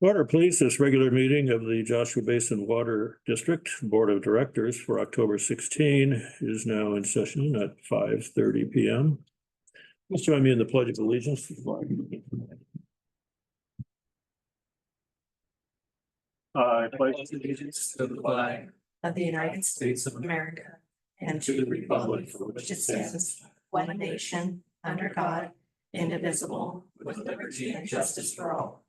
Order, please. This regular meeting of the Joshua Basin Water District Board of Directors for October 16 is now in session at 5:30 p.m. Please join me in the Pledge of Allegiance. I pledge allegiance to the flag of the United States of America and to the republic for which it stands, one nation, under God, indivisible, with liberty and justice for all.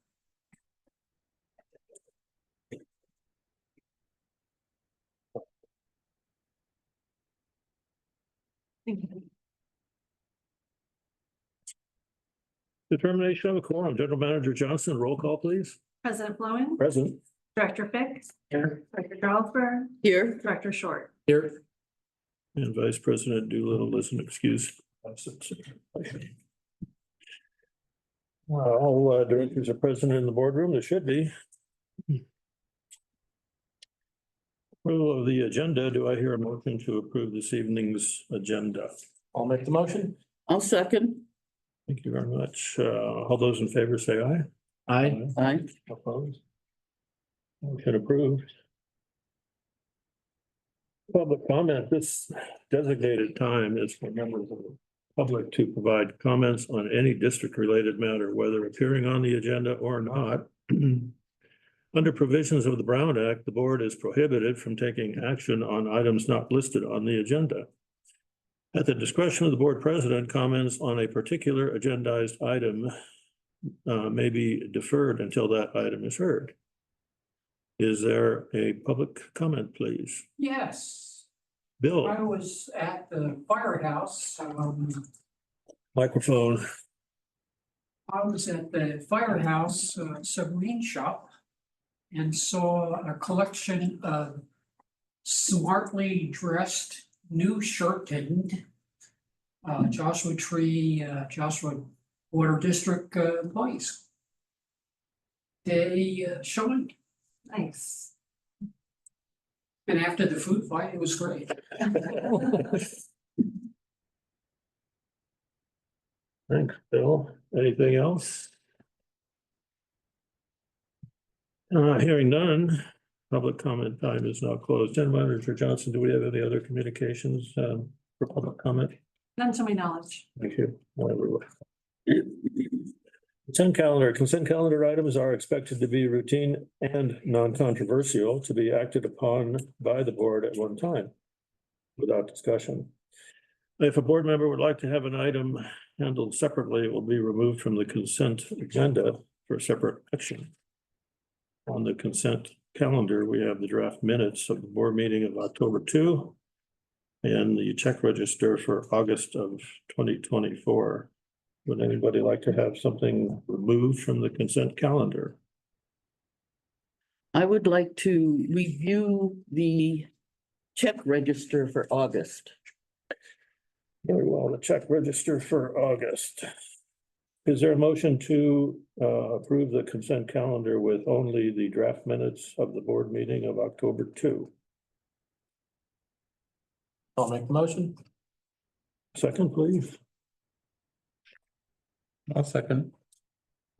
Determination of a quorum. General Manager Johnson, roll call, please. President Flowin, Present. Director Fick, Here. Director Charlesburg, Here. Director Short. Here. And Vice President Doolittle is an excuse. All directors are present in the boardroom. There should be. Approval of the agenda. Do I hear a motion to approve this evening's agenda? I'll make the motion. I'll second. Thank you very much. All those in favor say aye. Aye. Aye. Opposed? Motion approved. Public comment. This designated time is for members of the public to provide comments on any district-related matter, whether appearing on the agenda or not. Under provisions of the Brown Act, the board is prohibited from taking action on items not listed on the agenda. At the discretion of the board president, comments on a particular agendized item may be deferred until that item is heard. Is there a public comment, please? Yes, Bill, I was at the firehouse. microphone. I was at the firehouse submarine shop and saw a collection of smartly dressed, new shirted Joshua Joshua Water District employees. They shined. Nice. And after the food fight, it was great. Thanks, Bill. Anything else? Hearing none, public comment time is now closed. General Manager Johnson, do we have any other communications for public comment? None to my knowledge. Thank you. Consent calendar items are expected to be routine and non-controversial to be acted upon by the board at one time without discussion. If a board member would like to have an item handled separately, it will be removed from the consent agenda for separate action. On the consent calendar, we have the draft minutes of the board meeting of October 2 and the check register for August of 2024. Would anybody like to have something removed from the consent calendar? I would like to review the check register for August. Very well, the check register for August. Is there a motion to approve the consent calendar with only the draft minutes of the board meeting of October 2? I'll make the motion. Second, please. I'll second.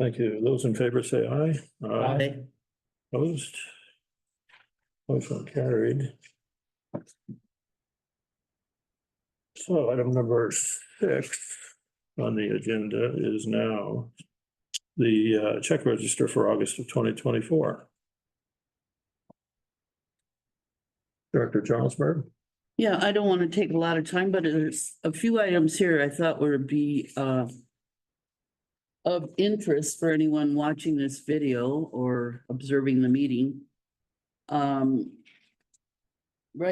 Thank you. Those in favor say aye. Aye. Opposed? Motion carried. So item number 6 on the agenda is now the check register for August of 2024. Director Charlesburg. Yeah, I don't want to take a lot of time, but there's a few items here I thought would be of interest for anyone watching this video or observing the meeting. Right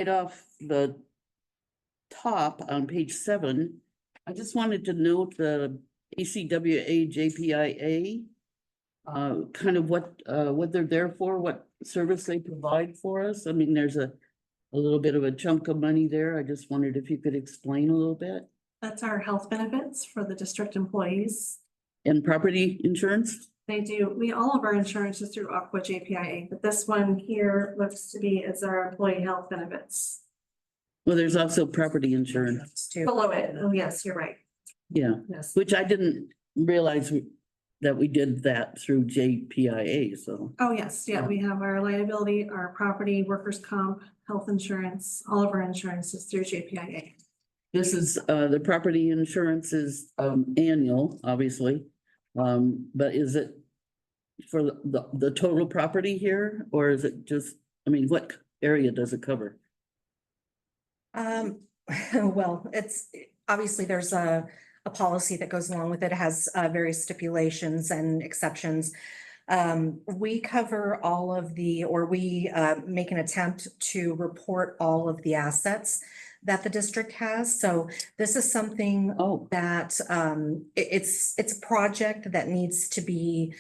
off the top on page 7, I just wanted to note the ACWA JPIA, kind of what they're there for, what service they provide for us. I mean, there's a little bit of a chunk of money there. I just wondered if you could explain a little bit. That's our health benefits for the district employees. And property insurance? They do, all of our insurance is through Aqua JPIA, but this one here looks to be as our employee health benefits. Well, there's also property insurance. Below it, oh yes, you're right. Yeah, Yes. which I didn't realize that we did that through JPIA, so. Oh, yes, yeah, we have our liability, our property, workers' comp, health insurance, all of our insurance is through JPIA. This is, the property insurance is, annual, obviously. But is it for the total property here, or is it just, I mean, what area does it cover? Well, it's, obviously, there's a policy that goes along with it. It has various stipulations and exceptions. We cover all of the, or we make an attempt to report all of the assets that the district has. So this is something Oh, that it's a project that needs to be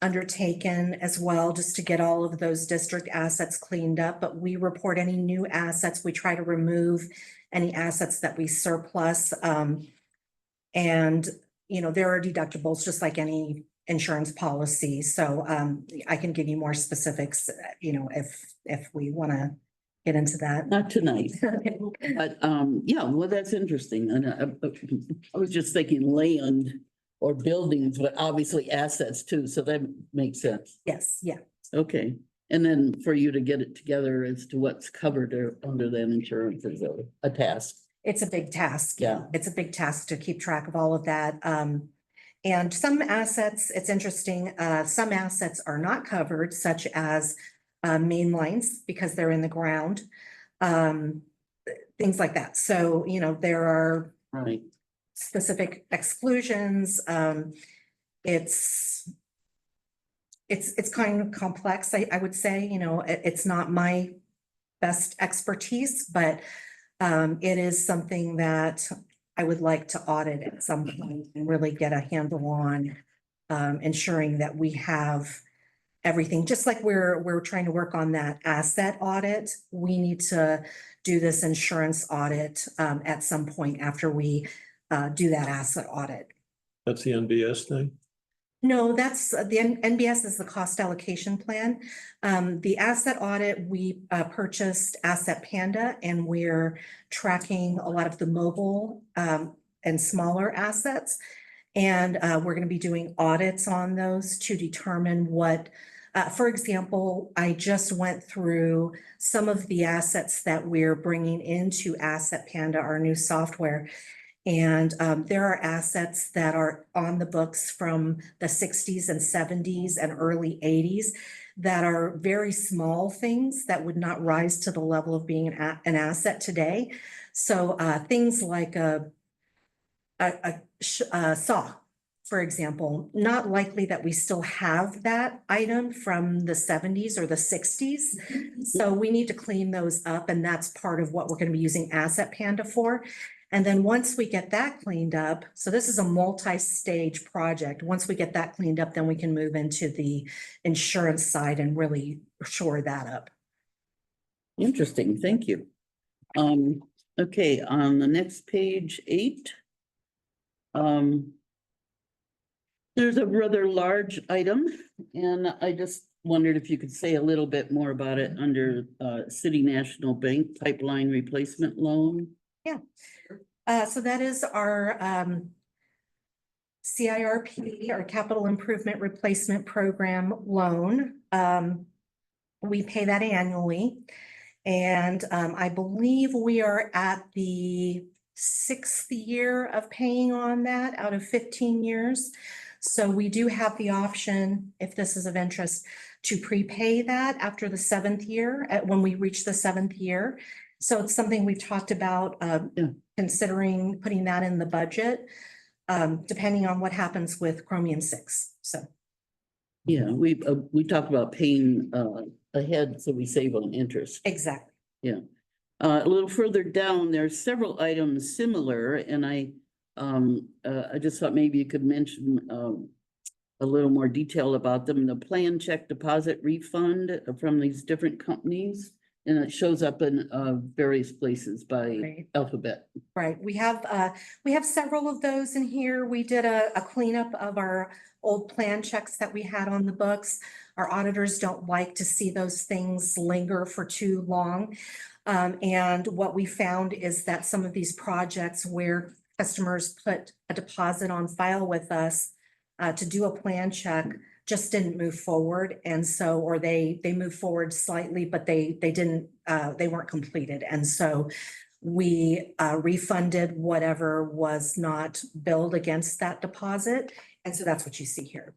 undertaken as well, just to get all of those district assets cleaned up. But we report any new assets. We try to remove any assets that we surplus. And, you know, there are deductibles just like any insurance policy. So I can give you more specifics, you know, if we want to get into that. not tonight, but, yeah, well, that's interesting. And I was just thinking land or buildings, but obviously assets too, so that makes sense. Yes, yeah. Okay, and then for you to get it together as to what's covered under that insurance is a task. It's a big task. Yeah. It's a big task to keep track of all of that. And some assets, it's interesting, some assets are not covered, such as main lines because they're in the ground. Things like that. So, you know, there are Right. specific exclusions. It's kind of complex, I would say, you know, it's not my best expertise, but it is something that I would like to audit at some point and really get a handle on, ensuring that we have everything, just like we're trying to work on that asset audit. We need to do this insurance audit at some point after we do that asset audit. That's the NBS thing. No, that's the NBS is the cost allocation plan. The asset audit, we purchased Asset Panda, and we're tracking a lot of the mobile and smaller assets. And we're going to be doing audits on those to determine what, for example, I just went through some of the assets that we're bringing into Asset Panda, our new software. And there are assets that are on the books from the 60s and 70s and early 80s that are very small things that would not rise to the level of being an asset today. So things like a saw, for example, not likely that we still have that item from the 70s or the 60s. So we need to clean those up, and that's part of what we're going to be using Asset Panda for. And then once we get that cleaned up, so this is a multi-stage project. Once we get that cleaned up, then we can move into the insurance side and really shore that up. Interesting, thank you. Okay, on the next page 8. There's a rather large item, and I just wondered if you could say a little bit more about it under City National Bank pipeline replacement loan. Yeah. So that is our CIRP, our Capital Improvement Replacement Program loan. We pay that annually. And I believe we are at the 6th year of paying on that out of 15 years. So we do have the option, if this is of interest, to prepay that after the 7th year, when we reach the 7th year. So it's something we've talked about, considering putting that in the budget, depending on what happens with Chromium 6. So. Yeah, we talked about paying ahead so we save on interest. Exactly. Yeah. A little further down, there's several items similar, and I just thought maybe you could mention a little more detail about them. The plan check deposit refund from these different companies, and it shows up in various places by Right. alphabet. Right. We have several of those in here. We did a cleanup of our old plan checks that we had on the books. Our auditors don't like to see those things linger for too long. And what we found is that some of these projects where customers put a deposit on file with us to do a plan check just didn't move forward. And so, or they moved forward slightly, but they didn't, they weren't completed. And so we refunded whatever was not billed against that deposit. And so that's what you see here.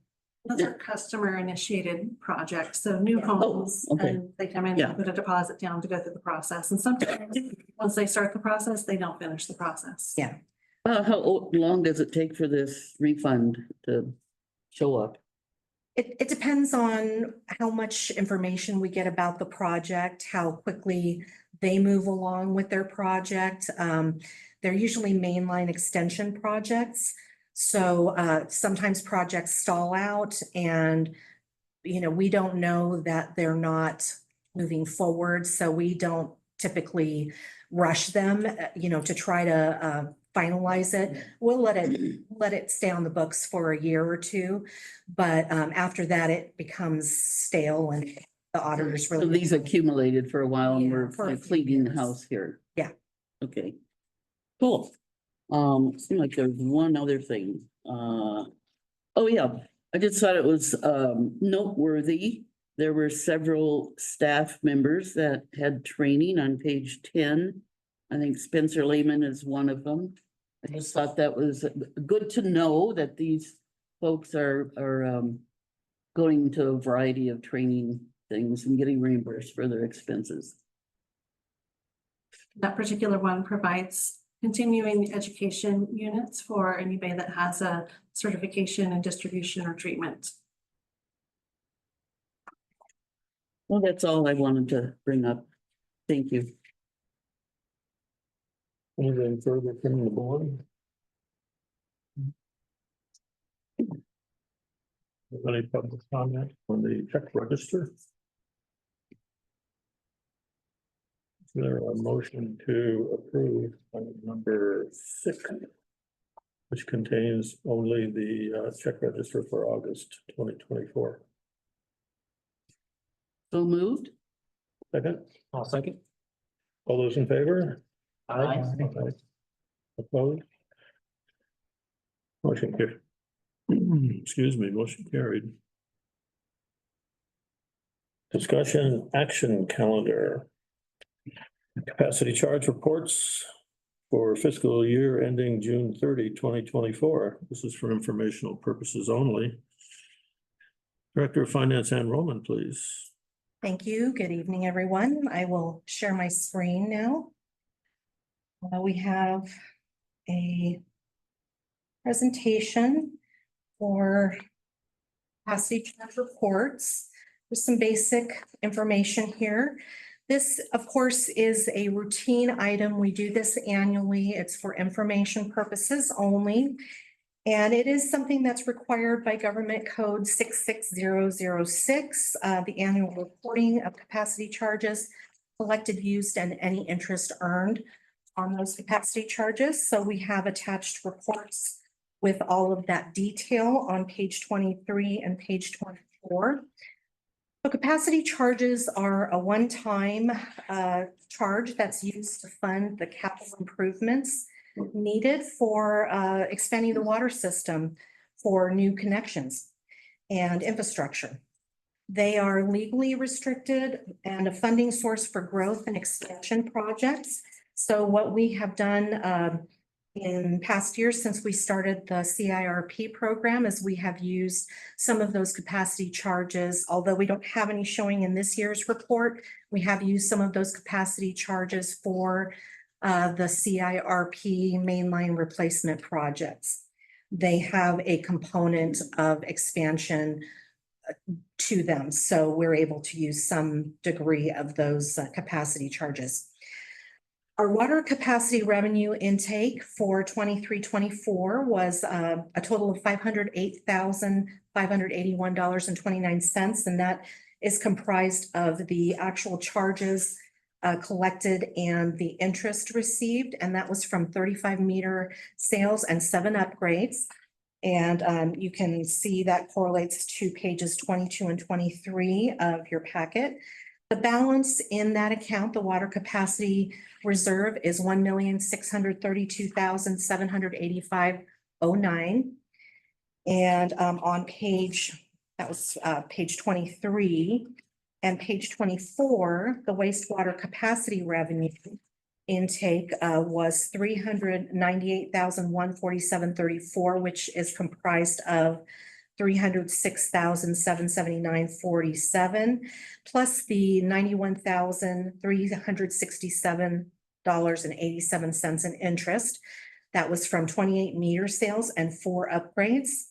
Those are customer initiated projects, so new homes, okay. and they come in Yeah. and put a deposit down to go through the process. And sometimes, once they start the process, they don't finish the process. Yeah. How long does it take for this refund to show up? It depends on how much information we get about the project, how quickly they move along with their project. They're usually mainline extension projects. So sometimes projects stall out and, we don't know that they're not moving forward. So we don't typically rush them, to try to finalize it. We'll let it stay on the books for a year or two. But after that, it becomes stale and the auditors So really. these accumulated for a while and Yeah, we're for a few cleaning the years. house here. Yeah. Okay. Cool. Seemed like there's one other thing. Oh yeah, I just thought it was noteworthy. There were several staff members that had training on page 10. I think Spencer Lehman is one of them. I just thought that was good to know that these folks are going to a variety of training things and getting reimbursed for their expenses. That particular one provides continuing education units for anybody that has a certification in distribution or treatment. Well, that's all I wanted to bring up. Thank you. Anything further from the board? Any public comment on the check register? Is there a motion to approve item number 6, which contains only the check register for August 2024? So moved? Second, I'll second. all those in favor? Aye. Opposed? Motion carried. Excuse me, motion carried. Discussion action calendar. Capacity charge reports for fiscal year ending June 30, 2024. This is for informational purposes only. Director of Finance Ann Roman, please. Thank you. Good evening, everyone. I will share my screen now. We have a presentation for capacity charge reports. There's some basic information here. This, of course, is a routine item. We do this annually. It's for information purposes only. And it is something that's required by Government Code 66006, the annual reporting of capacity charges collected, used, and any interest earned on those capacity charges. So we have attached reports with all of that detail on page 23 and page 24. So capacity charges are a one-time charge that's used to fund the capital improvements needed for expanding the water system for new connections and infrastructure. They are legally restricted and a funding source for growth and expansion projects. So what we have done in past years since we started the CIRP program is we have used some of those capacity charges. Although we don't have any showing in this year's report, we have used some of those capacity charges for the CIRP mainline replacement projects. They have a component of expansion to them, so we're able to use some degree of those capacity charges. Our water capacity revenue intake for 23-24 was a total of $508,581.29, and that is comprised of the actual charges collected and the interest received, and that was from 35 meter sales and 7 upgrades. And you can see that correlates to pages 22 and 23 of your packet. The balance in that account, the water capacity reserve, is $1,632,785.09. And on that was page 23 and page 24, the wastewater capacity revenue intake was 398,147.34, which is comprised of 306,779.47, plus the $91,367.87 in interest. That was from 28 meter sales and 4 upgrades,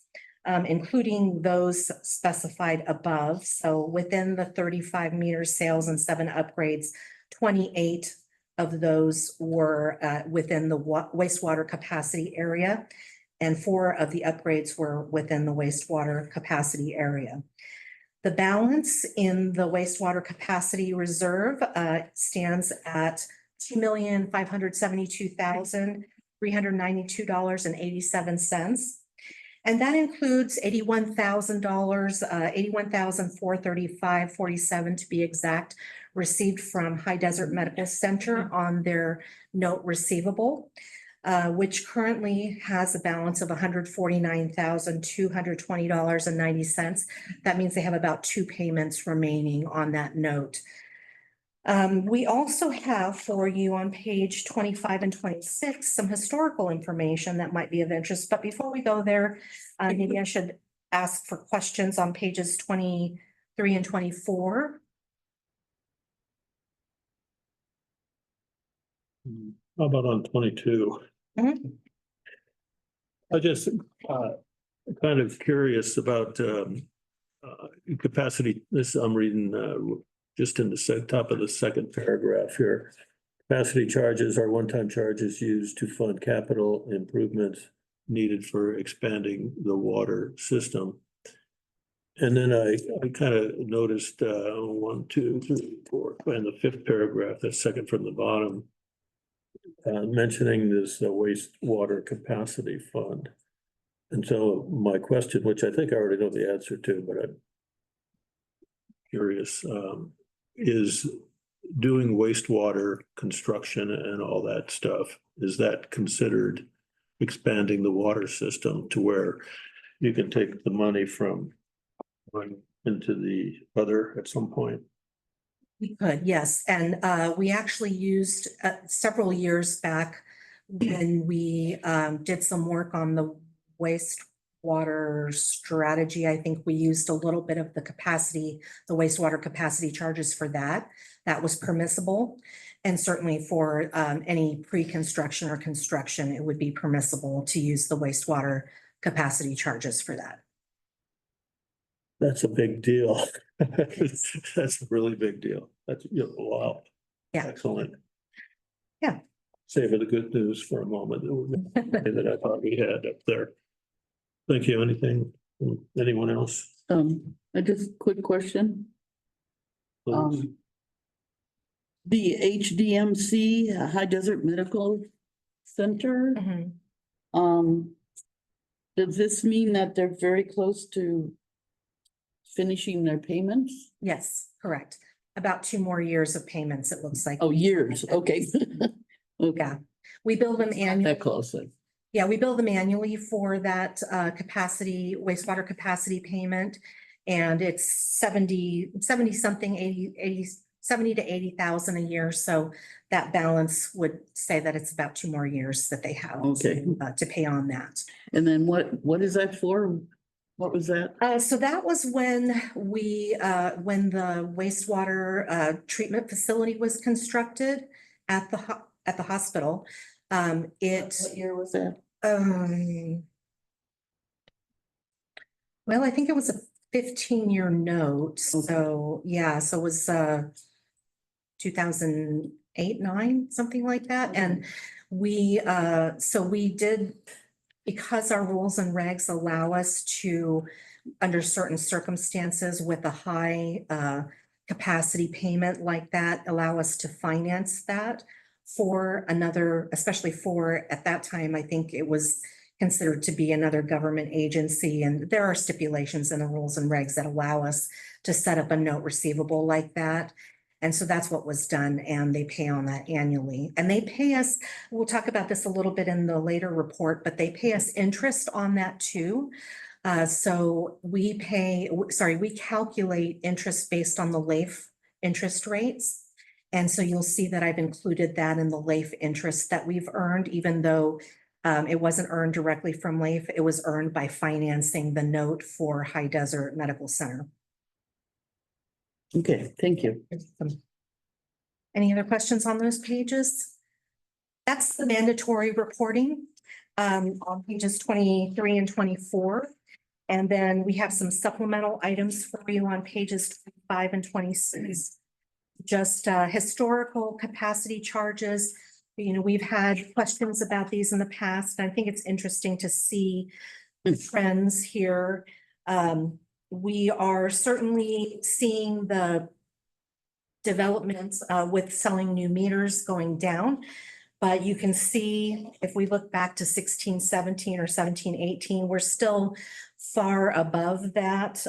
including those specified above. So within the 35 meter sales and 7 upgrades, 28 of those were within the wastewater capacity area, and 4 of the upgrades were within the wastewater capacity area. The balance in the wastewater capacity reserve stands at $2,572,392.87. And that includes $81,000, $81,435.47 to be exact, received from High Desert Medical Center on their note receivable, which currently has a balance of $149,220.90. That means they have about 2 payments remaining on that note. We also have for you on page 25 and 26 some historical information that might be of interest. But before we go there, maybe I should ask for questions on pages 23 and 24. How about on 22? Mhm. I just kind of curious about capacity. This I'm reading just in the top of the second paragraph here. Capacity charges are one-time charges used to fund capital improvements needed for expanding the water system. And then I kind of noticed 1, 2, 3, 4, and the 5th paragraph, that's second from the bottom, mentioning this wastewater capacity fund. And so my question, which I think I already know the answer to, but I'm curious, is doing wastewater construction and all that stuff, is that considered expanding the water system to where you can take the money from one into the other at some point? We could, yes. And we actually used several years back when we did some work on the wastewater strategy. I think we used a little bit of the capacity, the wastewater capacity charges for that. That was permissible. And certainly for any pre-construction or construction, it would be permissible to use the wastewater capacity charges for that. That's a big deal. That's a really big deal. That's, wow. Yeah. Excellent. Yeah. Savor the good news for a moment that I thought we had up there. Thank you. Anything, anyone else? I just quick question. Please? The HDMC, High Desert Medical Center, Mhm. does this mean that they're very close to finishing their payments? Yes, correct. About 2 more years of payments, it looks like. Oh, years, okay. Yeah, we bill them annually. That closely. Yeah, we bill them annually for that capacity, wastewater capacity payment. And it's 70 something, 70 to 80,000 a year. So that balance would say that it's about 2 more years that they have Okay. to pay on that. And then what is that for? What was that? So that was when when the wastewater treatment facility was constructed at the hospital. What year was that? Well, I think it was a 15-year note. Okay. So yeah, so it was 2008, 9, something like that. And we did, because our rules and regs allow us to, under certain circumstances with a high capacity payment like that, allow us to finance that for another, especially for, at that time, I think it was considered to be another government agency. And there are stipulations in the rules and regs that allow us to set up a note receivable like that. And so that's what was done, and they pay on that annually. And they pay us, we'll talk about this a little bit in the later report, but they pay us interest on that too. So we calculate interest based on the LAIF interest rates. And so you'll see that I've included that in the LAIF interest that we've earned, even though it wasn't earned directly from LAIF, it was earned by financing the note for High Desert Medical Center. Okay, thank you. Any other questions on those pages? That's the mandatory reporting on pages 23 and 24. And then we have some supplemental items for you on pages 25 and 26. Just historical capacity charges. You know, we've had questions about these in the past. I think it's interesting to see the trends here. We are certainly seeing the developments with selling new meters going down. But you can see if we look back to 16, 17 or 17, 18, we're still far above that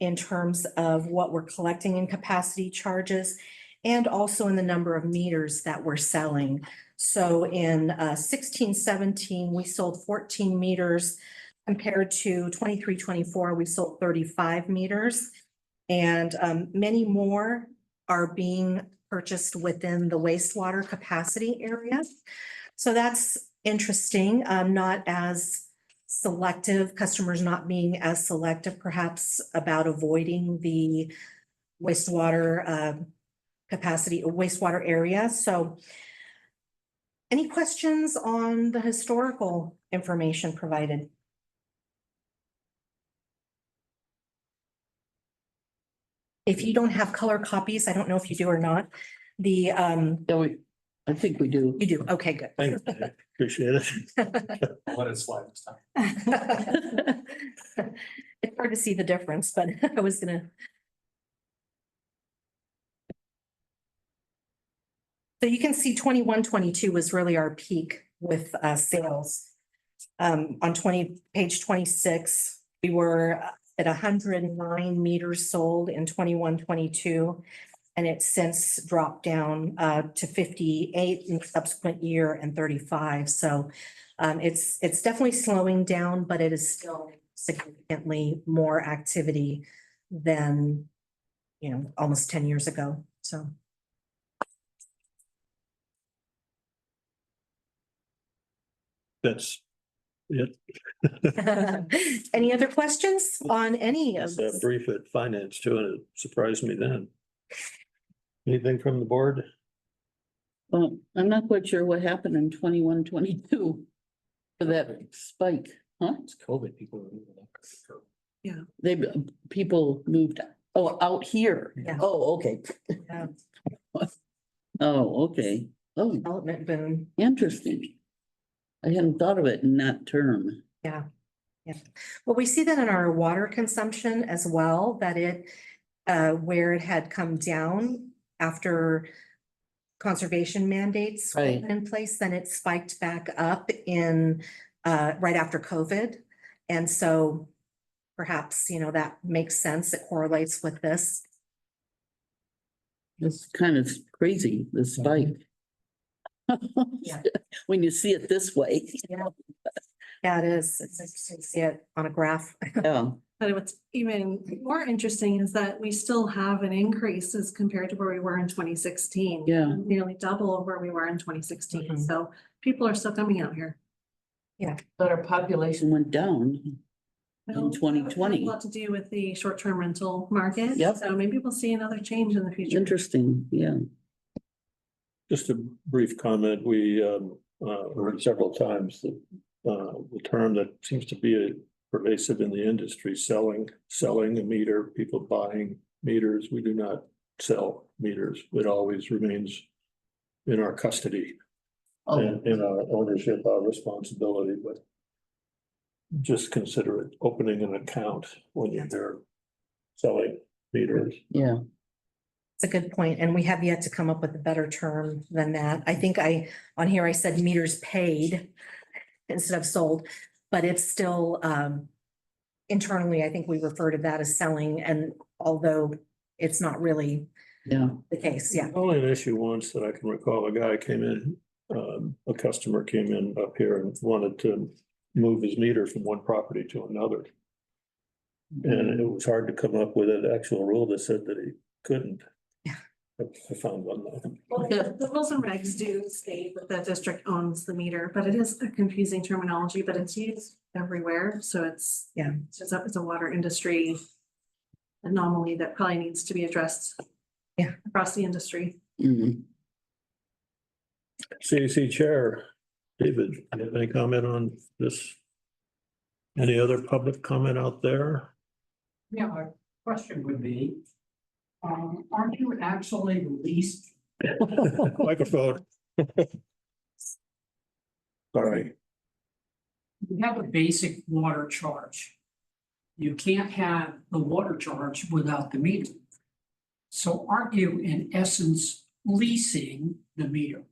in terms of what we're collecting in capacity charges and also in the number of meters that we're selling. So in 16, 17, we sold 14 meters compared to 23, 24, we sold 35 meters. And many more are being purchased within the wastewater capacity area. So that's interesting, not as selective, customers not being as selective perhaps about avoiding the wastewater capacity or wastewater area. So any questions on the historical information provided? If you don't have color copies, I don't know if you do or not, the Yeah, I think we do. you do, okay, good. Thank you. Appreciate it. I'll let it slide this time. It's hard to see the difference, but I was gonna. So you can see 21, 22 was really our peak with sales. On page 26, we were at 109 meters sold in 21, 22. And it's since dropped down to 58 in the subsequent year and 35. So it's definitely slowing down, but it is still significantly more activity than, you know, almost 10 years ago. So. That's it. Any other questions on any of It's this? brief at finance too, and it surprised me then. Anything from the board? Well, I'm not quite sure what happened in 21, 22 for that spike, huh? It's COVID, people are moving up. They, people moved, out here. Yeah. Oh, okay. Yeah. Oh, okay. Oh, Development boom. interesting. I hadn't thought of it in that term. Yeah. Yeah. Well, we see that in our water consumption as well, that it, where it had come down after conservation mandates were Right. in place, then it spiked back up in, right after COVID. And so perhaps, you know, that makes sense. It correlates with this. It's kind of crazy, the spike. Yeah. When you see it this way. Yeah. Yeah, it is. It's interesting to see it on a graph. Yeah, But what's even more interesting is that we still have an increase as compared to where we were in 2016. Yeah. Nearly double where we were in 2016. Mhm. So people are still coming out here. but our population went down. Well, In 2020. that has A lot to do with the short-term rental market. Yep. So maybe we'll see another change in the future. Interesting, yeah. Just a brief comment. We heard several times that the term that seems to be pervasive in the industry, selling a meter, people buying meters. We do not sell meters. It always remains in our custody and in our ownership, our responsibility, but just consider it opening an account when you're selling meters. Yeah, It's a good point, and we have yet to come up with a better term than that. I think on here I said meters paid instead of sold, but it's still internally, I think we refer to that as selling, and although it's not really yeah. the case, yeah. Only an issue once that I can recall, a guy came in, a customer came in up here and wanted to move his meter from one property to another. And it was hard to come up with an actual rule that said that he couldn't. Yeah. I found one. Well, the rules and regs do state that the district owns the meter, but it is a confusing terminology, but it's used everywhere. So it's, Yeah. it's a water industry anomaly that probably needs to be addressed. Yeah. Across the industry. Mhm. CAC Chair, David, you have any comment on this? Any other public comment out there? Yeah, my question would be, aren't you actually leased? Microphone. Sorry. You have a basic water charge. You can't have the water charge without the meter. So aren't you in essence leasing the meter?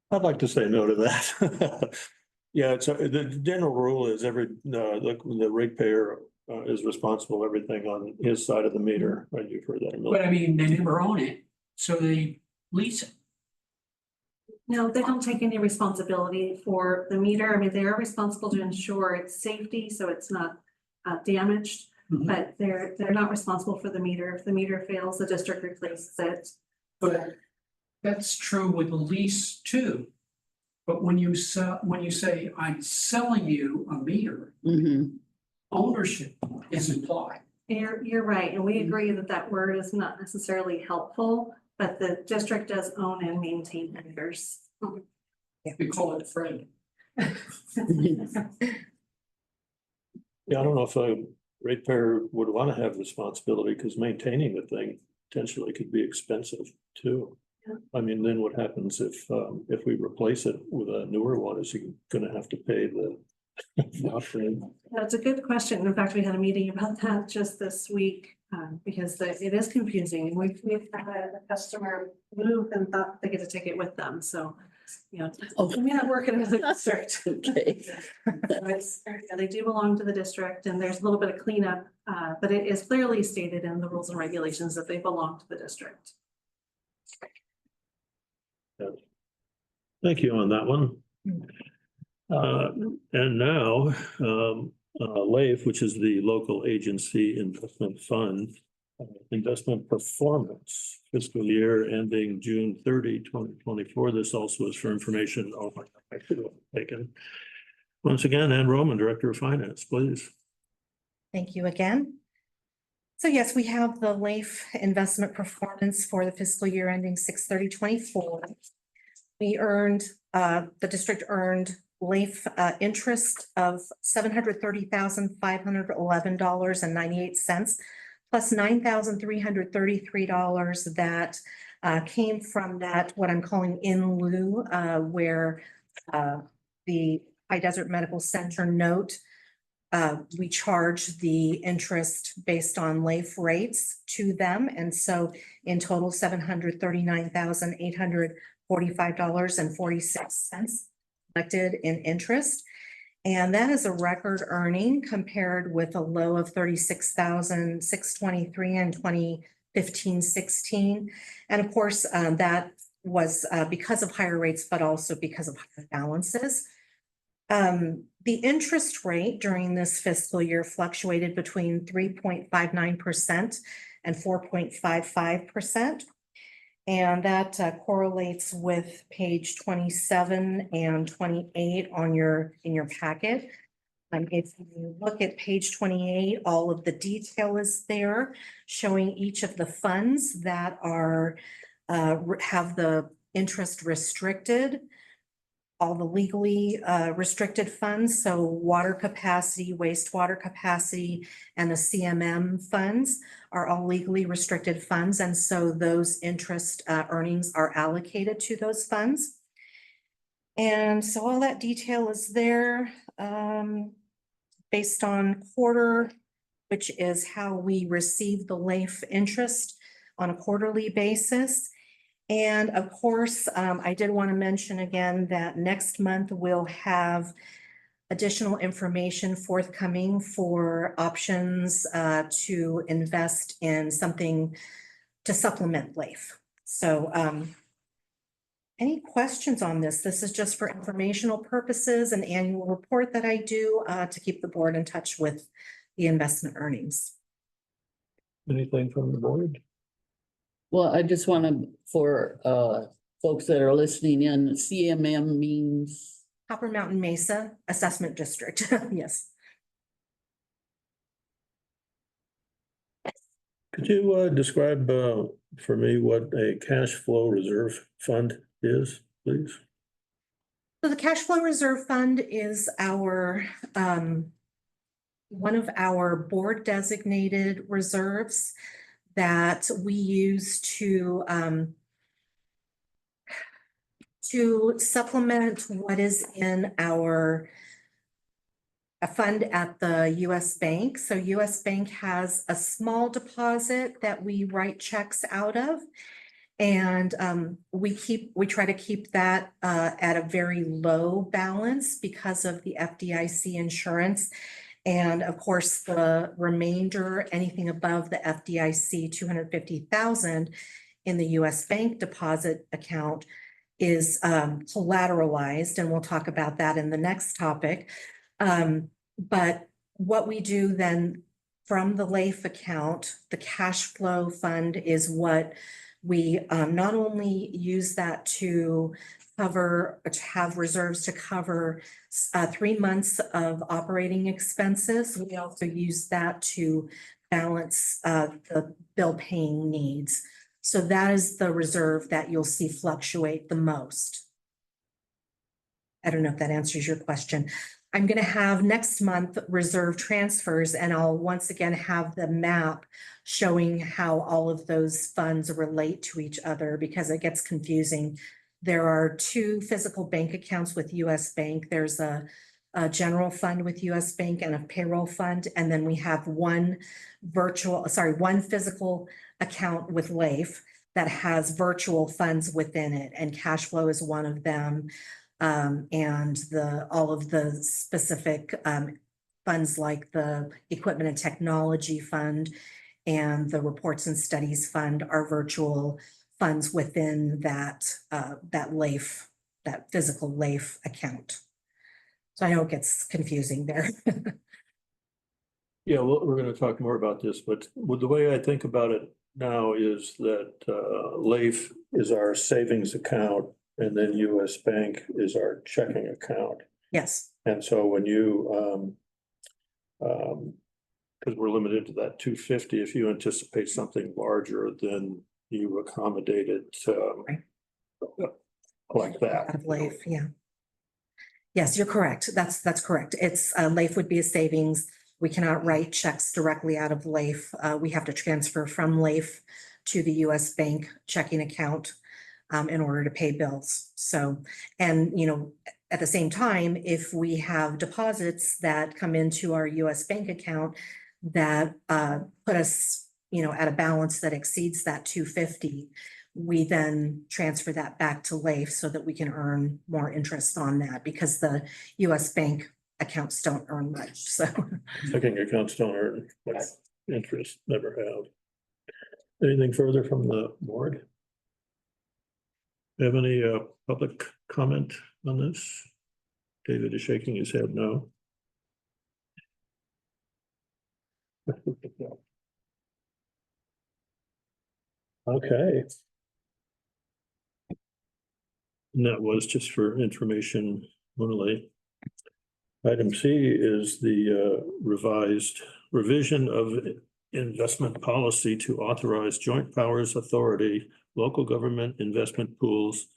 I'd like to say no to that. Yeah, so the general rule is the ratepayer is responsible for everything on his side of the meter. Right, you've heard that. But I mean, they never own it, so they lease it. No, they don't take any responsibility for the meter. I mean, they are responsible to ensure its safety, so it's not damaged. Mhm. But they're not responsible for the meter. If the meter fails, the district replaces it. But that's true with the lease too. But when you say I'm selling you a meter, Mhm. ownership is implied. You're right, and we agree that that word is not necessarily helpful, but the district does own and maintain meters. We call it Fred. Yeah, I don't know if a ratepayer would want to have responsibility because maintaining the thing potentially could be expensive too. Yeah. I mean, then what happens if we replace it with a newer one? Is he gonna have to pay the? That's a good question. In fact, we had a meeting about that just this week, because it is confusing. And we've had a customer move and thought they get a ticket with them, so, you know, Oh. it may not work in another district. Okay. So yeah, they do belong to the district and there's a little bit of cleanup, but it is clearly stated in the rules and regulations that they belong to the district. Thank you on that one. And now, LAIF, which is the Local Agency Investment Fund, investment performance fiscal year ending June 30, 2024. This also is for information. Oh, I should have taken. Once again, Ann Roman, Director of Finance, please. Thank you again. So yes, we have the LAIF investment performance for the fiscal year ending 6/30/24. We earned, the district earned LAIF interest of $730,511.98, plus $9,333 that came from that, what I'm calling in lieu, where the High Desert Medical Center note, we charge the interest based on LAIF rates to them. And so in total, $739,845.46 collected in interest. And that is a record earning compared with a low of $36,623 in 2015-16. And of course, that was because of higher rates, but also because of higher balances. The interest rate during this fiscal year fluctuated between 3.59% and 4.55%. And that correlates with page 27 and 28 on in your packet. If you look at page 28, all of the detail is there showing each of the funds that are have the interest restricted, all the legally restricted funds. So water capacity, wastewater capacity, and the CMM funds are all legally restricted funds. And so those interest earnings are allocated to those funds. And so all that detail is there based on quarter, which is how we receive the LAIF interest on a quarterly basis. And of course, I did want to mention again that next month we'll have additional information forthcoming for options to invest in something to supplement LAIF. So any questions on this? This is just for informational purposes, an annual report that I do to keep the board in touch with the investment earnings. Anything from the board? Well, I just want to, for folks that are listening in, CMM means, Copper Mountain Mesa Assessment District, yes. Could you describe for me what a cash flow reserve fund is, please? So the cash flow reserve fund is our one of our board designated reserves that we use to supplement what is in a fund at the US Bank. So US Bank has a small deposit that we write checks out of. And we try to keep that at a very low balance because of the FDIC insurance. And of course, the remainder, anything above the FDIC 250,000 in the US Bank deposit account is collateralized, and we'll talk about that in the next topic. But what we do then from the LAIF account, the cash flow fund is what we not only use that to have reserves to cover 3 months of operating expenses. We also use that to balance the bill paying needs. So that is the reserve that you'll see fluctuate the most. I don't know if that answers your question. I'm going to have next month reserve transfers, and I'll once again have the map showing how all of those funds relate to each other because it gets confusing. There are 2 physical bank accounts with US Bank. There's a general fund with US Bank and a payroll fund. And then we have one physical account with LAIF that has virtual funds within it, and cash flow is one of them. And all of the specific funds like the Equipment and Technology Fund and the Reports and Studies Fund are virtual funds within that LAIF, that physical LAIF account. So I know it gets confusing there. Yeah, well, we're going to talk more about this, but the way I think about it now is that LAIF is our savings account, and then US Bank is our checking account. Yes. And so when you, because we're limited to that 250, if you anticipate something larger, then you accommodate it Right. like that. Out of LAIF, yeah. Yes, you're correct. That's correct. It's LAIF would be a savings. We cannot write checks directly out of LAIF. We have to transfer from LAIF to the US Bank checking account in order to pay bills. So, and at the same time, if we have deposits that come into our US Bank account that put us, at a balance that exceeds that 250, we then transfer that back to LAIF so that we can earn more interest on that because the US Bank accounts don't earn much. So Checking accounts don't earn much interest, never have. Anything further from the board? Have any public comment on this? David is shaking his head no. Okay. And that was just for information only. Item C is the revision of investment policy to authorize joint powers authority, local government investment pools,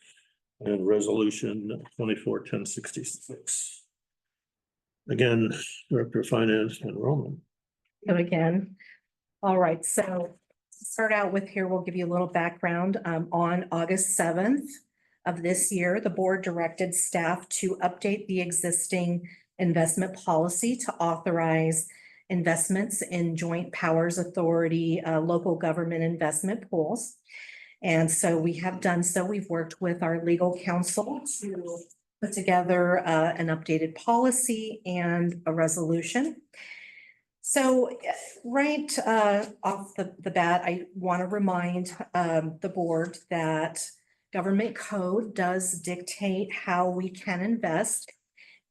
and resolution 24-1066. Again, Director of Finance and Roman. again, all right. So to start out with here, we'll give you a little background. On August 7th of this year, the board directed staff to update the existing investment policy to authorize investments in joint powers authority, local government investment pools. And so we have done so. We've worked with our legal counsel to put together an updated policy and a resolution. So right off the bat, I want to remind the board that government code does dictate how we can invest.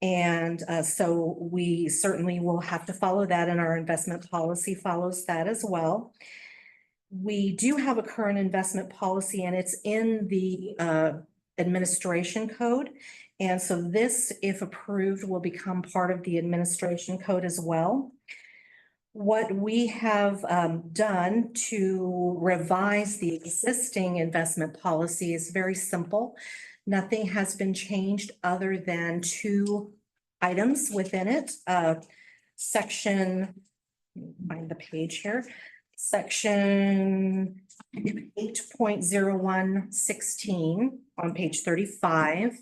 And so we certainly will have to follow that, and our investment policy follows that as well. We do have a current investment policy, and it's in the administration code. And so this, if approved, will become part of the administration code as well. What we have done to revise the existing investment policy is very simple. Nothing has been changed other than two items within it. Section, find the page here, section 8.0116 on page 35.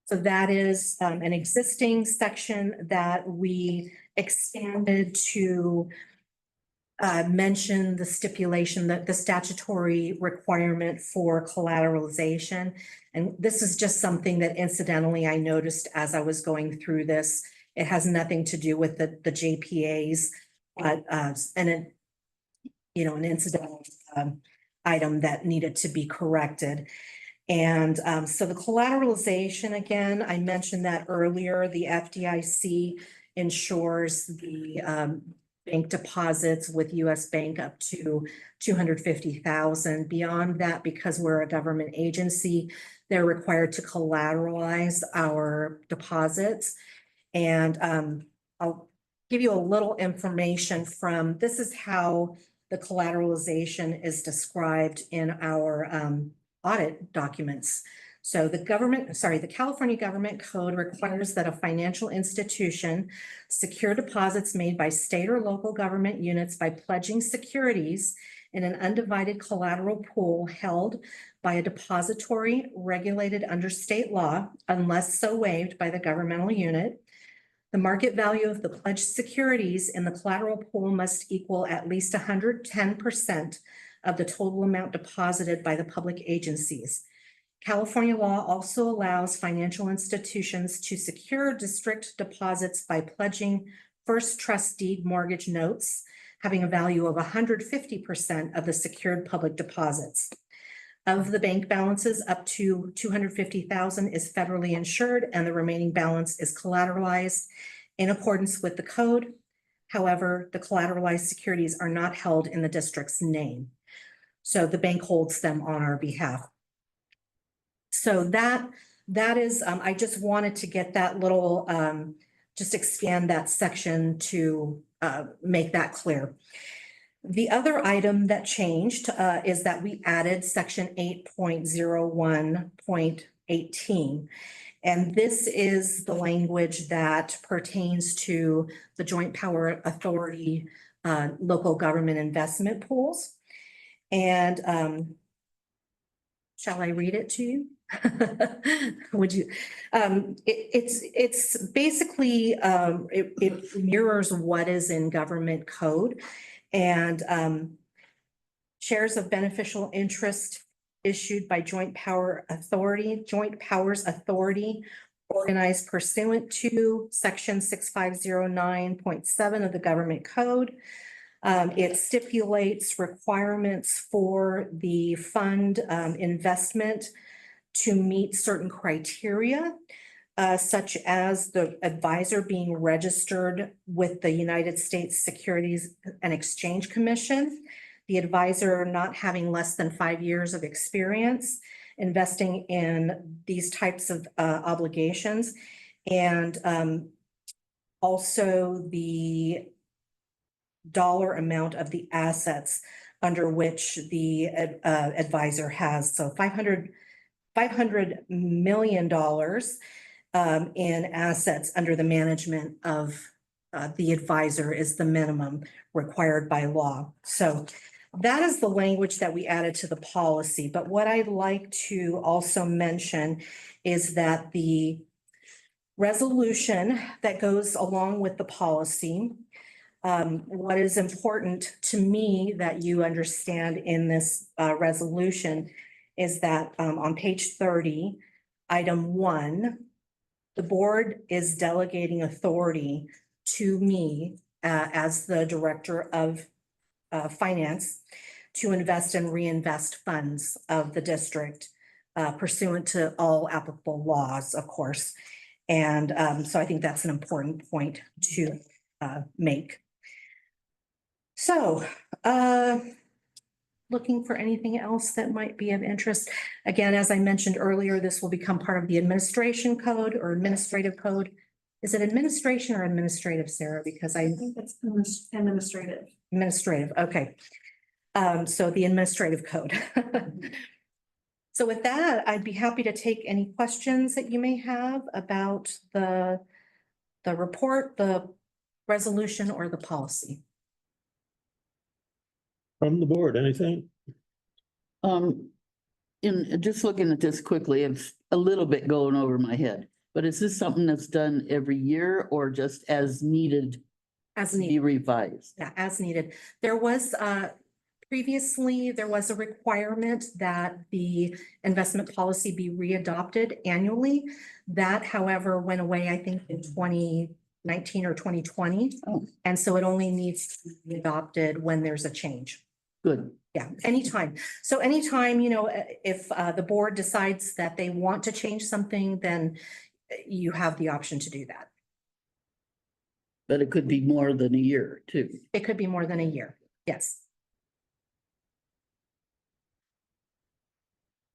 So that is an existing section that we expanded to mention the stipulation that the statutory requirement for collateralization. And this is just something that incidentally I noticed as I was going through this. It has nothing to do with the JPAs, but an incidental item that needed to be corrected. And so the collateralization, again, I mentioned that earlier, the FDIC ensures the bank deposits with US Bank up to 250,000. Beyond that, because we're a government agency, they're required to collateralize our deposits. And I'll give you a little information from, this is how the collateralization is described in our audit documents. So the California Government Code requires that a financial institution secure deposits made by state or local government units by pledging securities in an undivided collateral pool held by a depository regulated under state law, unless so waived by the governmental unit. The market value of the pledged securities in the collateral pool must equal at least 110% of the total amount deposited by the public agencies. California law also allows financial institutions to secure district deposits by pledging first trust deed mortgage notes having a value of 150% of the secured public deposits. Of the bank balances, up to 250,000 is federally insured, and the remaining balance is collateralized in accordance with the code. However, the collateralized securities are not held in the district's name. So the bank holds them on our behalf. So that is, I just wanted to get that little, just expand that section to make that clear. The other item that changed is that we added section 8.01.18. And this is the language that pertains to the Joint Power Authority local government investment pools. And shall I read it to you? Would you? It's basically, it mirrors what is in government code, and shares of beneficial interest issued by Joint Powers Authority organized pursuant to section 6509.7 of the government code. It stipulates requirements for the fund investment to meet certain criteria, such as the advisor being registered with the United States Securities and Exchange Commission, the advisor not having less than 5 years of experience investing in these types of obligations, and also the dollar amount of the assets under which the advisor has. So $500 million in assets under the management of the advisor is the minimum required by law. So that is the language that we added to the policy. But what I'd like to also mention is that the resolution that goes along with the policy, what is important to me that you understand in this resolution is that on page 30, item 1, the board is delegating authority to me as the director of finance to invest and reinvest funds of the district pursuant to all applicable laws, of course. And so I think that's an important point to make. So looking for anything else that might be of interest. Again, as I mentioned earlier, this will become part of the administration code or administrative code. Is it administration or administrative, Sarah? Because I think it's administrative. administrative, okay. So the administrative code. So with that, I'd be happy to take any questions that you may have about the report, the resolution, or the policy. From the board, anything? In just looking at this quickly, it's a little bit going over my head, but is this something that's done every year or just as needed As to be needed, revised? yeah, as needed. There was previously, there was a requirement that the investment policy be readopted annually. That, however, went away, I think, in 2019 or 2020. Oh. And so it only needs to be adopted when there's a change. Good. Yeah, anytime. So anytime, if the board decides that they want to change something, then you have the option to do that. But it could be more than a year too. It could be more than a year. Yes.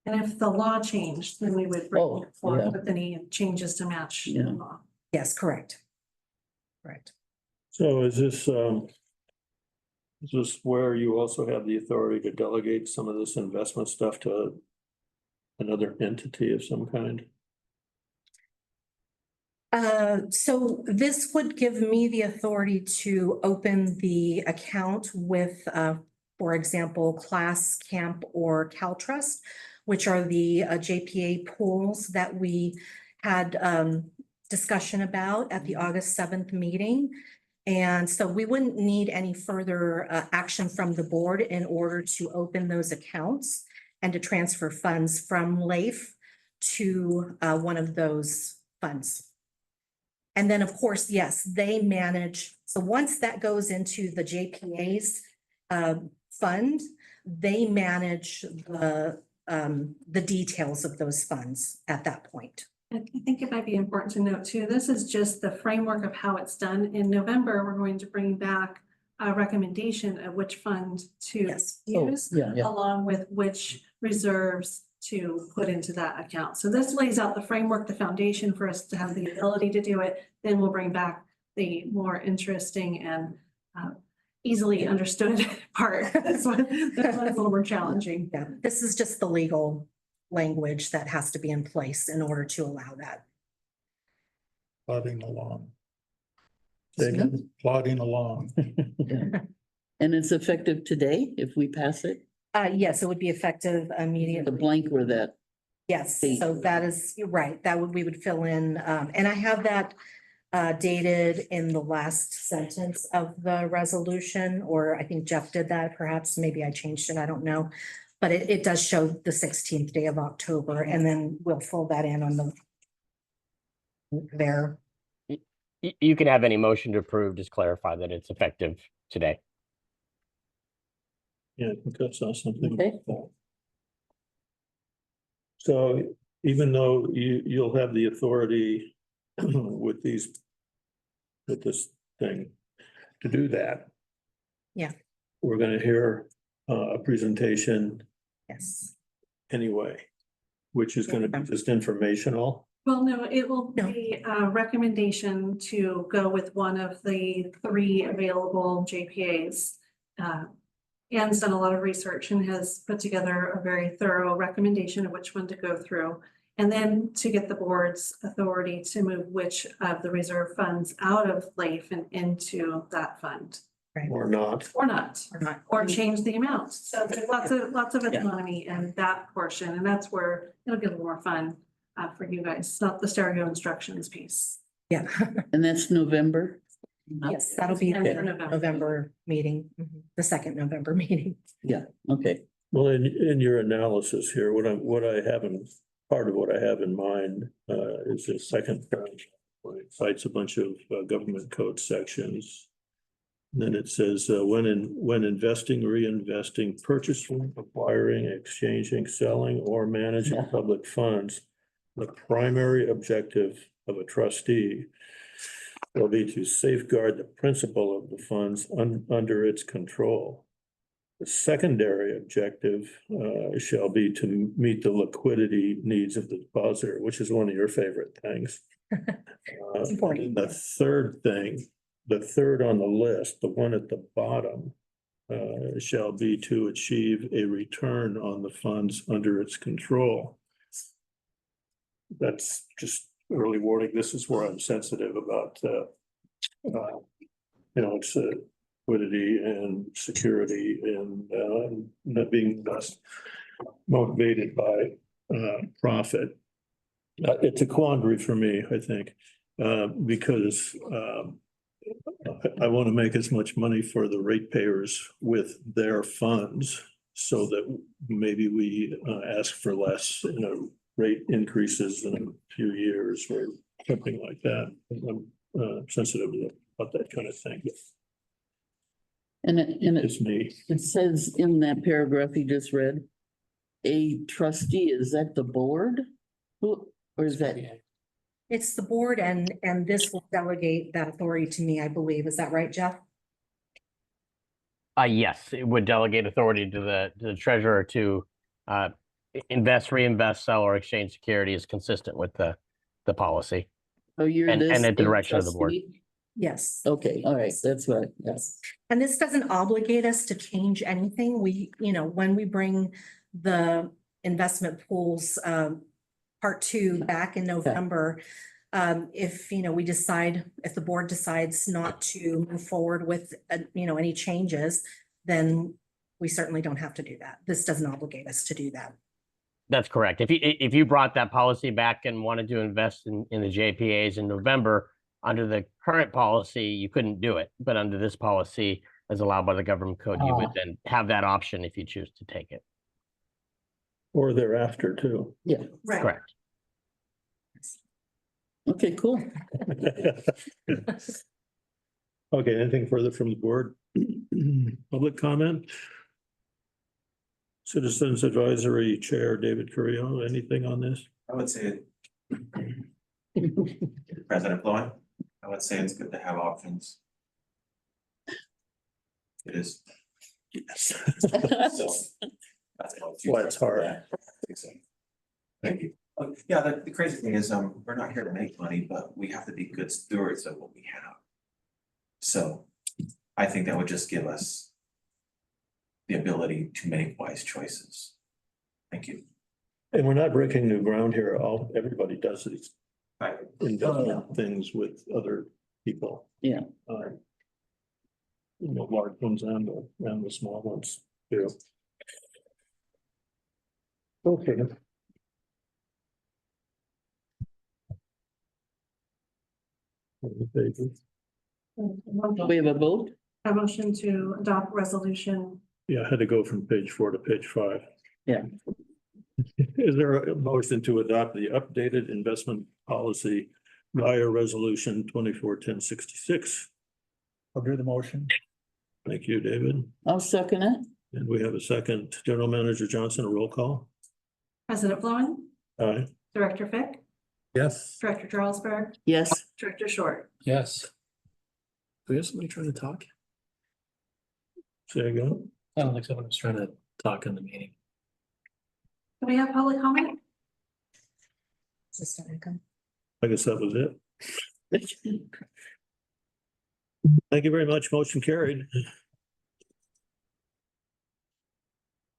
And if the law changed, then we would Oh, bring it forward yeah. with any changes to match the Yeah. law. Yes, correct. Correct. So is this where you also have the authority to delegate some of this investment stuff to another entity of some kind? So this would give me the authority to open the account with, for example, Class, Camp, or CalTrust, which are the JPA pools that we had discussion about at the August 7th meeting. And so we wouldn't need any further action from the board in order to open those accounts and to transfer funds from LAIF to one of those funds. And then, of course, yes, they manage. So once that goes into the JPA's fund, they manage the details of those funds at that point. I think it might be important to note too, this is just the framework of how it's done. In November, we're going to bring back a recommendation of which fund to Yes. use, Yeah, yeah. along with which reserves to put into that account. So this lays out the framework, the foundation for us to have the ability to do it. Then we'll bring back the more interesting and easily understood part. This one's a little more challenging. Yeah, this is just the legal language that has to be in place in order to allow that. Plodding along, Say again? plodding along. And it's effective today if we pass it? Yes, it would be effective The immediately. blank where that, Yes, date. so that is, you're right, that would, we would fill in, and I have that dated in the last sentence of the resolution, or I think Jeff did that, perhaps, maybe I changed it, I don't know. But it does show the 16th day of October, and then we'll fill that in on the there. You can have any motion to approve, just clarify that it's effective today. Yeah, I think that's not something. Okay. So even though you'll have the authority with this thing to do that. Yeah. We're gonna hear a presentation Yes. anyway, which is gonna be just informational. Well, no, it will No. be a recommendation to go with one of the 3 available JPAs. Ann's done a lot of research and has put together a very thorough recommendation of which one to go through. And then to get the board's authority to move which of the reserve funds out of LAIF and into that fund, Or not. or not, Or not. or change the amount. So there's lots of autonomy in that portion, and that's where it'll get a little more fun for you guys. It's not the stereo instructions piece. Yeah. and that's November? Yes, that'll be And the for November. November meeting, the second November meeting. Yeah, okay. Well, in your analysis here, what I have in, part of what I have in mind is the second paragraph, where it cites a bunch of government code sections. Then it says, when investing, reinvesting, purchasing, acquiring, exchanging, selling, or managing Yeah. public funds, the primary objective of a trustee will be to safeguard the principal of the funds under its control. The secondary objective shall be to meet the liquidity needs of the depositor, which is one of your favorite things. It's important. The third thing, the third on the list, the one at the bottom, shall be to achieve a return on the funds under its control. That's just early warning. This is where I'm sensitive about, it's liquidity and security and not being best motivated by profit. It's a quandary for me, I think, because I want to make as much money for the ratepayers with their funds so that maybe we ask for less, rate increases in a few years or something like that. I'm sensitive about that kind of thing. And It's me. it says in that paragraph you just read, a trustee, is that the board? Who, or is that? It's the board and this will delegate that authority to me, I believe. Is that right, Jeff? Yes, it would delegate authority to the treasurer to invest, reinvest, sell, or exchange securities consistent with the policy. Oh, you're And this. at the a direction of the board. trustee? Yes. Okay, all right, that's right, yes. And this doesn't obligate us to change anything. We, when we bring the investment pools, part 2 back in November, if, if the board decides not to move forward with, any changes, then we certainly don't have to do that. This doesn't obligate us to do that. That's correct. If you brought that policy back and wanted to invest in the JPAs in November, under the current policy, you couldn't do it. But under this policy, as allowed by the government code, you would then have that option if you choose to take it. Or thereafter too. Yeah, Right. Correct. okay, cool. Okay, anything further from the board? Public comment? Citizens Advisory Chair David Carrillo, anything on this? I would say, President Floyd, I would say it's good to have options. It is. Yes. So, that's why it's hard. Yeah, exactly. Thank you. Yeah, the crazy thing is, we're not here to make money, but we have to be good stewards of what we have. So I think that would just give us the ability to make wise choices. Thank you. And we're not breaking new ground here. Everybody does these Right. investment things with other people. Yeah. Large ones and the small ones too. Okay. We have a vote? A motion to adopt resolution. Yeah, I had to go from page 4 to page 5. Yeah. Is there a motion to adopt the updated investment policy via resolution 24-1066? I'll do the motion. Thank you, David. I'll second it. And we have a second. General Manager Johnson, a roll call. President Flowin, Aye. Director Fick, Yes. Director Jarlsberg, Yes, Director Short. Yes. Do we have somebody trying to talk? Say again. I don't think someone was trying to talk in the meeting. Do we have public comment? I guess that was it. Thank you very much. Motion carried.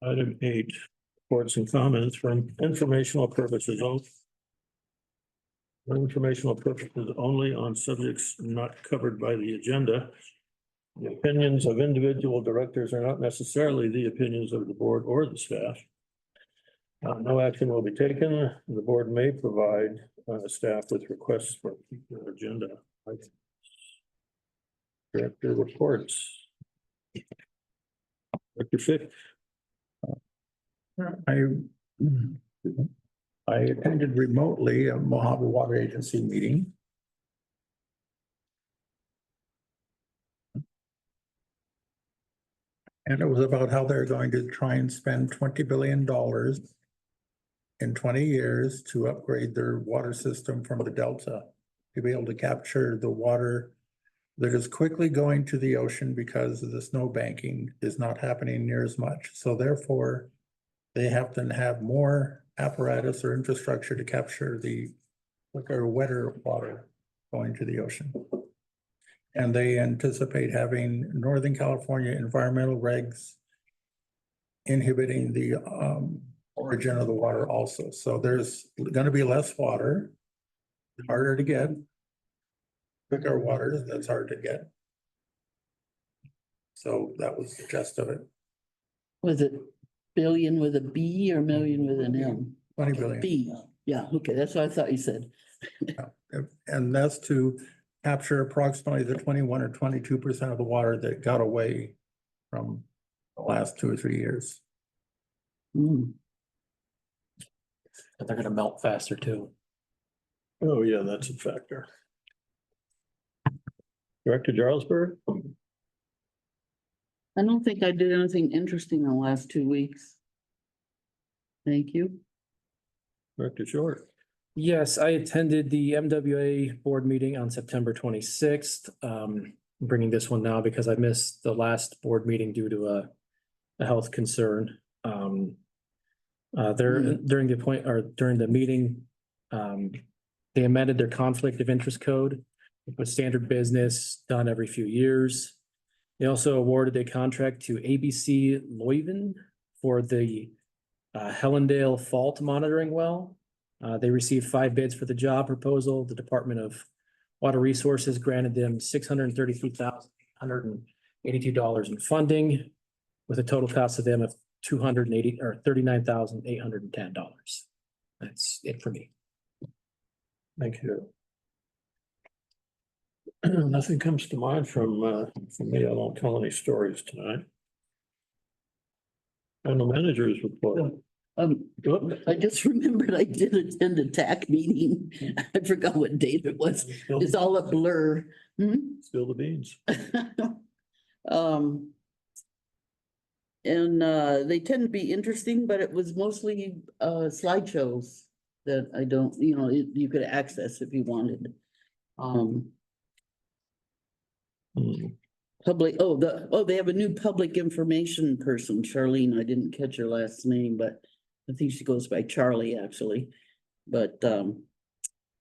Item 8, reports and comments from informational purposes. For informational purposes only on subjects not covered by the agenda. The opinions of individual directors are not necessarily the opinions of the board or the staff. No action will be taken. The board may provide staff with requests for future agenda. Director reports. Director Fick. I attended remotely a Mojave Water Agency meeting. And it was about how they're going to try and spend $20 billion in 20 years to upgrade their water system from the Delta to be able to capture the water that is quickly going to the ocean because of the snow banking is not happening near as much. So therefore, they have to have more apparatus or infrastructure to capture the quicker, wetter water going to the ocean. And they anticipate having Northern California environmental regs inhibiting the origin of the water also. So there's gonna be less water, harder to get. Quicker water, that's hard to get. So that was the gist of it, Was it billion with a B or million with an M? 20 billion. B, yeah, okay, that's what I thought you said. And that's to capture approximately the 21 or 22% of the water that got away from the last 2 or 3 years. Hmm. But they're gonna melt faster too. Oh, yeah, that's a factor. Director Jarlsberg? I don't think I did anything interesting in the last 2 weeks. Thank you. Director Short? Yes, I attended the MWA board meeting on September 26th. Bringing this one now because I missed the last board meeting due to a health concern. During the meeting, they amended their conflict of interest code with standard business done every few years. They also awarded a contract to ABC Leuven for the Hellendale Fault Monitoring Well. They received 5 bids for the job proposal. The Department of Water Resources granted them $633,182 in funding, with a total cost to them of $39,810. That's it for me. Thank you. Nothing comes to mind from me. I won't tell any stories tonight. And the manager's report. I just remembered I did attend a TAC meeting. I forgot what date it was. It's all a blur. Spill the beans. And they tend to be interesting, but it was mostly slideshows that I don't, you could access if you wanted. Public, they have a new public information person, Charlene. I didn't catch her last name, but I think she goes by Charlie actually. But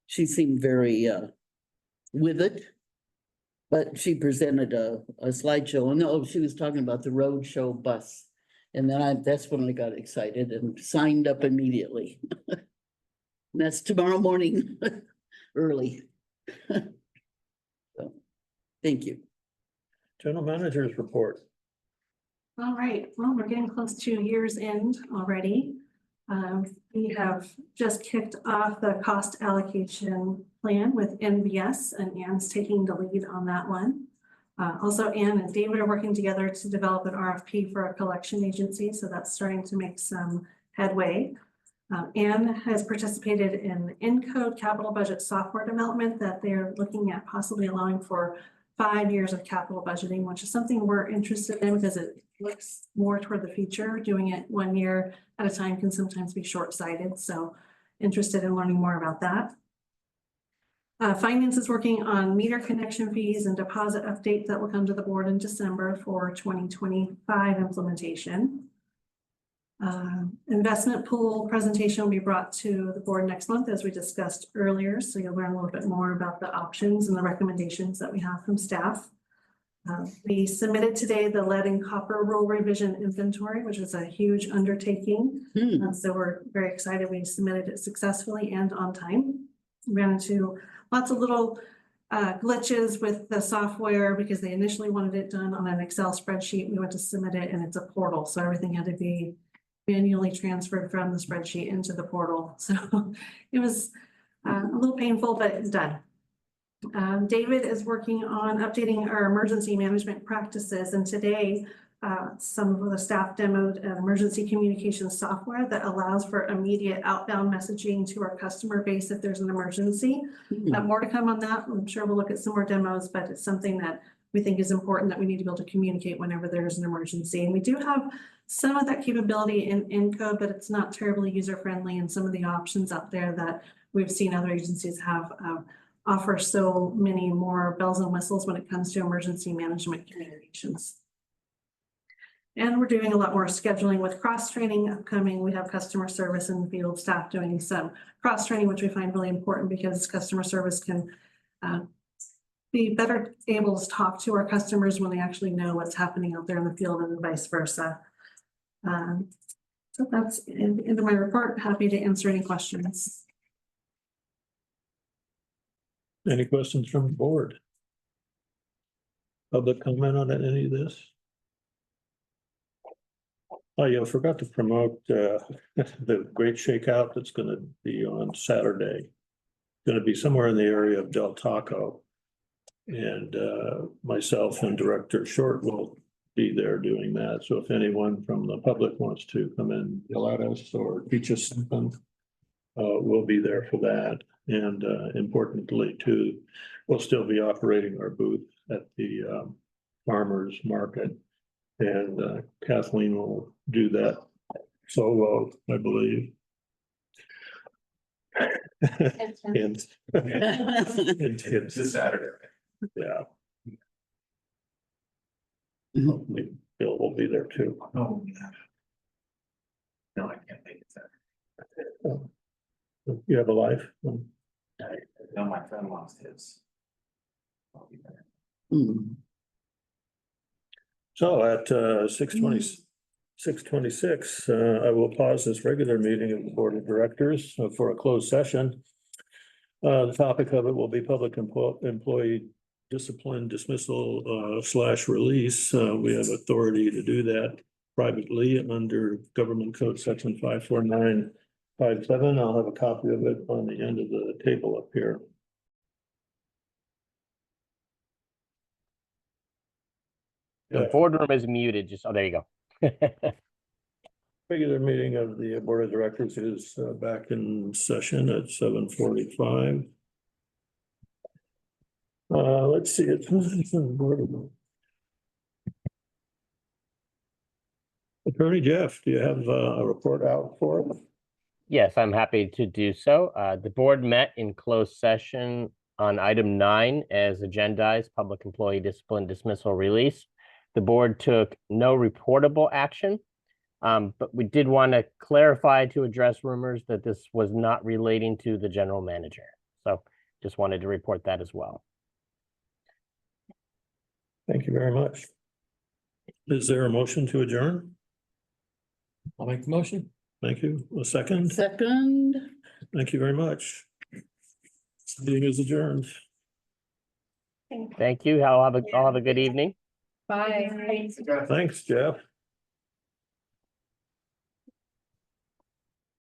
she seemed very with it. But she presented a slideshow, and she was talking about the roadshow bus. And then that's when I got excited and signed up immediately. And that's tomorrow morning, early. So, thank you. General manager's report. All right, well, we're getting close to year's end already. We have just kicked off the cost allocation plan with NBS, and Ann's taking the lead on that one. Also, Ann and David are working together to develop an RFP for a collection agency, so that's starting to make some headway. Ann has participated in Encode capital budget software development that they're looking at possibly allowing for 5 years of capital budgeting, which is something we're interested in because it looks more toward the future. Doing it 1 year at a time can sometimes be short-sighted, so interested in learning more about that. Finance is working on meter connection fees and deposit update that will come to the board in December for 2025 implementation. Investment pool presentation will be brought to the board next month, as we discussed earlier. So you'll learn a little bit more about the options and the recommendations that we have from staff. We submitted today the lead and copper rule revision inventory, which is a huge undertaking. So we're very excited we submitted it successfully and on time. We ran into lots of little glitches with the software because they initially wanted it done on an Excel spreadsheet. We went to submit it and it's a portal, so everything had to be manually transferred from the spreadsheet into the portal. So it was a little painful, but it's done. David is working on updating our emergency management practices, and today some of the staff demoed an emergency communications software that allows for immediate outbound messaging to our customer base if there's an emergency. More to come on that. I'm sure we'll look at some more demos, but it's something that we think is important that we need to be able to communicate whenever there's an emergency. And we do have some of that capability in code, but it's not terribly user-friendly, and some of the options out there that we've seen other agencies have offer so many more bells and whistles when it comes to emergency management communications. And we're doing a lot more scheduling with cross-training upcoming. We have customer service and field staff doing some cross-training, which we find really important because customer service can be better able to talk to our customers when they actually know what's happening out there in the field and vice versa. So that's into my report. Happy to answer any questions. Any questions from the board? Public comment on any of this? Oh, yeah, I forgot to promote the great shakeout that's gonna be on Saturday. Gonna be somewhere in the area of Del Taco. And myself and Director Short will be there doing that. So if anyone from the public wants to come in, yell at us or teach us something, we'll be there for that. And importantly too, we'll still be operating our booth at the farmers market. And Kathleen will do that solo, I believe. And This Saturday. yeah. Hopefully Bill will be there too. Oh, yeah. No, I can't make it Saturday. You have a life? No, my friend lost his. I'll be there. So at 6:26, I will pause this regular meeting of the Board of Directors for a closed session. The topic of it will be public employee discipline dismissal / release. We have authority to do that privately under Government Code Section 54957. I'll have a copy of it on the end of the table up here. The boardroom is muted, just, oh, there you go. Regular meeting of the Board of Directors is back in session at 7:45. Let's see, it's Attorney Jeff, do you have a report out for us? Yes, I'm happy to do so. The board met in closed session on item 9 as agendized, public employee discipline dismissal release. The board took no reportable action, but we did want to clarify to address rumors that this was not relating to the general manager. So just wanted to report that as well. Thank you very much. Is there a motion to adjourn? I'll make the motion. Thank you. A second? Second. Thank you very much. Meeting is adjourned. Thank you. I'll have a good evening. Bye. Thanks, Jeff.